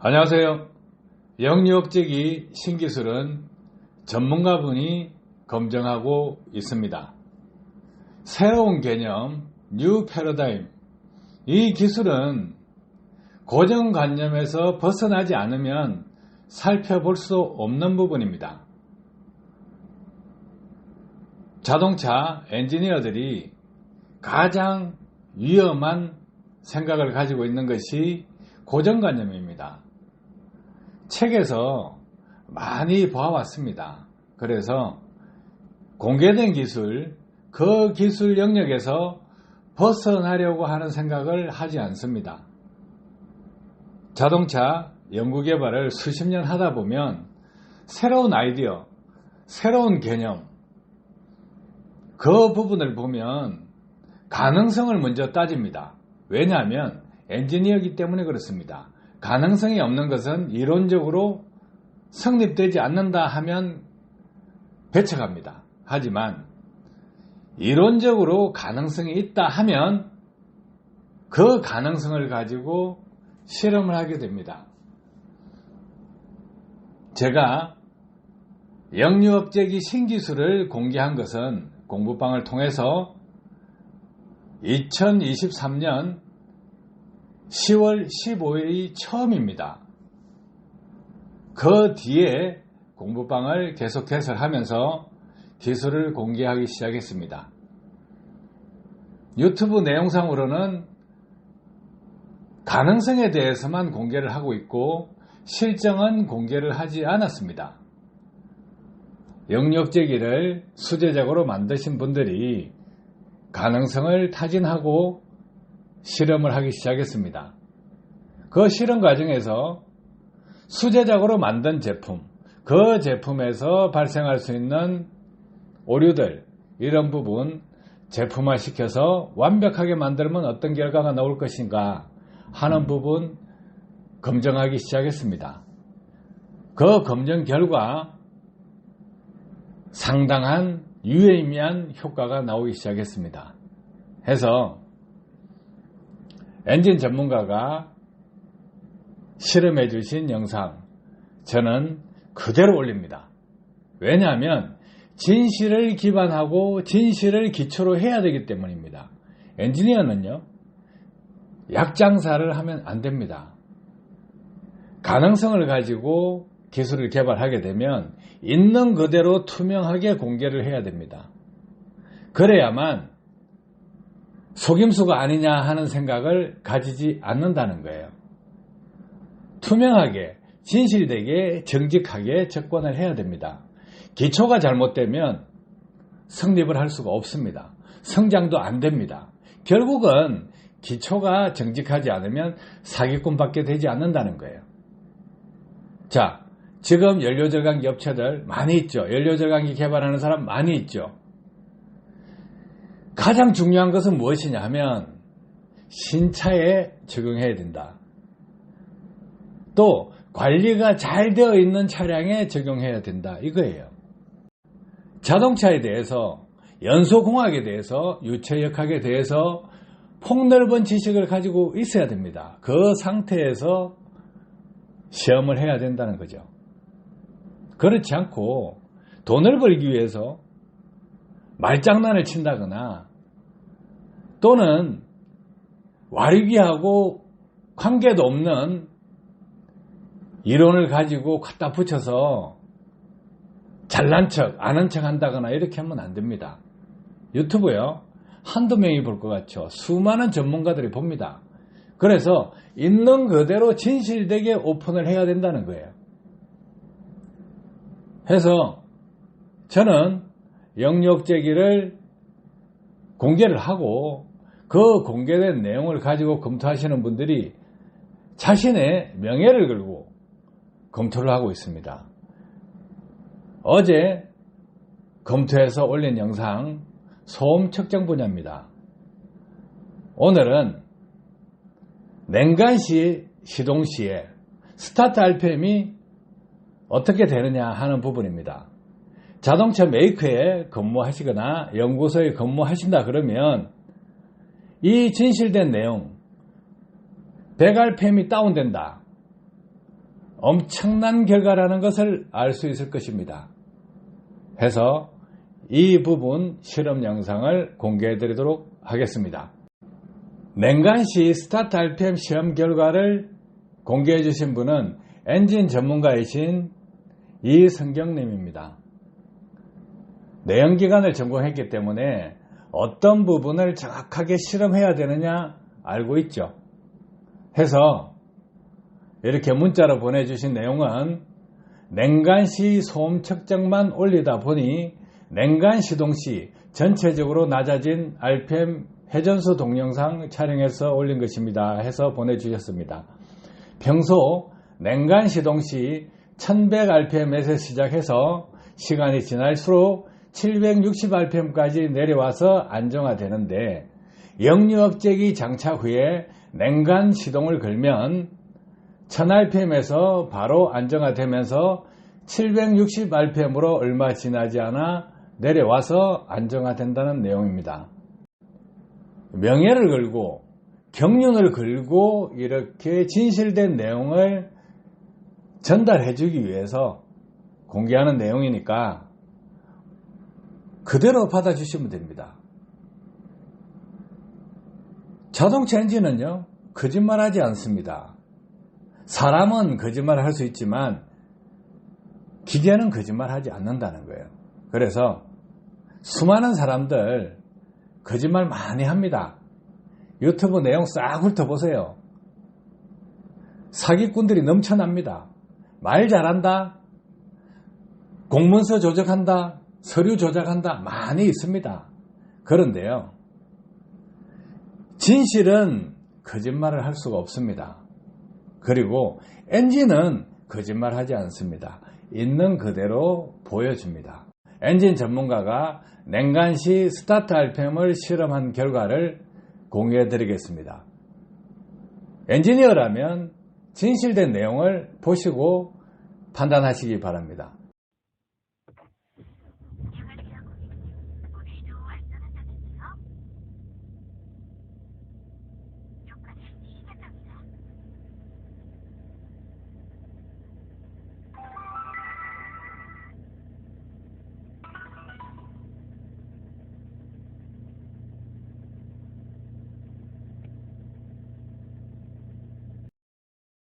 안녕하세요. 영유업체기 신기술은 전문가분이 검증하고 있습니다. 새로운 개념, 뉴 패러다임. 이 기술은 고정관념에서 벗어나지 않으면 살펴볼 수 없는 부분입니다. 자동차 엔지니어들이 가장 위험한 생각을 가지고 있는 것이 고정관념입니다. 책에서 많이 봐왔습니다. 그래서 공개된 기술, 그 기술 영역에서 벗어나려고 하는 생각을 하지 않습니다. 자동차 연구개발을 수십 년 하다 보면 새로운 아이디어, 새로운 개념, 그 부분을 보면 가능성을 먼저 따집니다. 왜냐하면 엔지니어이기 때문에 그렇습니다. 가능성이 없는 것은 이론적으로 성립되지 않는다 하면 배척합니다. 하지만 이론적으로 가능성이 있다 하면 그 가능성을 가지고 실험을 하게 됩니다. 제가 영유업체기 신기술을 공개한 것은 공부방을 통해서 2023년 10월 15일이 처음입니다. 그 뒤에 공부방을 계속 개설하면서 기술을 공개하기 시작했습니다. 유튜브 내용상으로는 가능성에 대해서만 공개를 하고 있고 실정은 공개를 하지 않았습니다. 영유업체기를 수제적으로 만드신 분들이 가능성을 타진하고 실험을 하기 시작했습니다. 그 실험 과정에서 수제작으로 만든 제품, 그 제품에서 발생할 수 있는 오류들, 이런 부분 제품화 시켜서 완벽하게 만들면 어떤 결과가 나올 것인가 하는 부분 검증하기 시작했습니다. 그 검증 결과 상당한 유의미한 효과가 나오기 시작했습니다. 해서 엔진 전문가가 실험해 주신 영상 저는 그대로 올립니다. 왜냐하면 진실을 기반하고 진실을 기초로 해야 되기 때문입니다. 엔지니어는요, 약장사를 하면 안 됩니다. 가능성을 가지고 기술을 개발하게 되면 있는 그대로 투명하게 공개를 해야 됩니다. 그래야만 속임수가 아니냐 하는 생각을 가지지 않는다는 거예요. 투명하게, 진실되게, 정직하게 접근을 해야 됩니다. 기초가 잘못되면 성립을 할 수가 없습니다. 성장도 안 됩니다. 결국은 기초가 정직하지 않으면 사기꾼밖에 되지 않는다는 거예요. 자, 지금 연료절감기 업체들 많이 있죠. 연료절감기 개발하는 사람 많이 있죠. 가장 중요한 것은 무엇이냐 하면 신차에 적용해야 된다. 또 관리가 잘 되어 있는 차량에 적용해야 된다. 이거예요. 자동차에 대해서, 연소공학에 대해서, 유체역학에 대해서 폭넓은 지식을 가지고 있어야 됩니다. 그 상태에서 시험을 해야 된다는 거죠. 그렇지 않고 돈을 벌기 위해서 말장난을 친다거나 또는 와리기하고 관계도 없는 이론을 가지고 갖다 붙여서 잘난 척, 아는 척 한다거나 이렇게 하면 안 됩니다. 유튜브요, 한두 명이 볼 것 같죠. 수많은 전문가들이 봅니다. 그래서 있는 그대로 진실되게 오픈을 해야 된다는 거예요. 해서 저는 영유업체기를 공개를 하고 그 공개된 내용을 가지고 검토하시는 분들이 자신의 명예를 걸고 검토를 하고 있습니다. 어제 검토해서 올린 영상 소음 측정 분야입니다. 오늘은 냉간시 시동 시에 스타트 RPM이 어떻게 되느냐 하는 부분입니다. 자동차 메이커에 근무하시거나 연구소에 근무하신다 그러면 이 진실된 내용, 100rpm이 다운된다. 엄청난 결과라는 것을 알 수 있을 것입니다. 해서 이 부분 실험 영상을 공개해 드리도록 하겠습니다. 냉간시 스타트 RPM 시험 결과를 공개해 주신 분은 엔진 전문가이신 이성경님입니다. 내연기관을 전공했기 때문에 어떤 부분을 정확하게 실험해야 되느냐 알고 있죠. 해서 이렇게 문자로 보내주신 내용은 냉간시 소음 측정만 올리다 보니 냉간 시동 시 전체적으로 낮아진 RPM 회전수 동영상 촬영해서 올린 것입니다. 해서 보내주셨습니다. 평소 냉간 시동 시 1100rpm에서 시작해서 시간이 지날수록 760rpm까지 내려와서 안정화되는데 역류업제기 장착 후에 냉간 시동을 걸면 1000rpm에서 바로 안정화되면서 760rpm으로 얼마 지나지 않아 내려와서 안정화된다는 내용입니다. 명예를 걸고 경륜을 걸고 이렇게 진실된 내용을 전달해 주기 위해서 공개하는 내용이니까 그대로 받아주시면 됩니다. 자동차 엔진은요, 거짓말하지 않습니다. 사람은 거짓말을 할 수 있지만 기계는 거짓말하지 않는다는 거예요. 그래서 수많은 사람들 거짓말 많이 합니다. 유튜브 내용 싹 훑어보세요. 사기꾼들이 넘쳐납니다. 말 잘한다, 공문서 조작한다, 서류 조작한다, 많이 있습니다. 그런데요, 진실은 거짓말을 할 수가 없습니다. 그리고 엔진은 거짓말하지 않습니다. 있는 그대로 보여줍니다. 엔진 전문가가 냉간시 스타트 RPM을 실험한 결과를 공유해 드리겠습니다. 엔지니어라면 진실된 내용을 보시고 판단하시기 바랍니다.